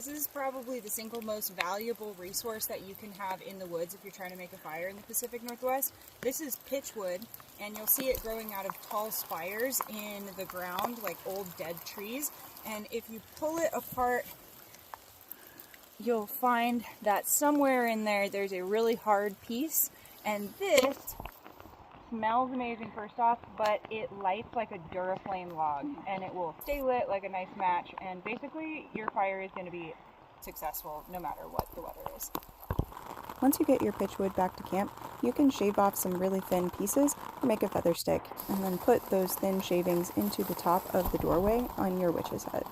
This is probably the single most valuable resource that you can have in the woods if you're trying to make a fire in the Pacific Northwest. This is pitchwood, and you'll see it growing out of tall spires in the ground, like old dead trees. And if you pull it apart, you'll find that somewhere in there, there's a really hard piece. And this smells amazing first off, but it lights like a Duraflame log, and it will stay lit like a nice match, and basically your fire is going to be successful no matter what the weather is. Once you get your pitchwood back to camp, you can shave off some really thin pieces or make a feather stick, and then put those thin shavings into the top of the doorway on your witch's hut.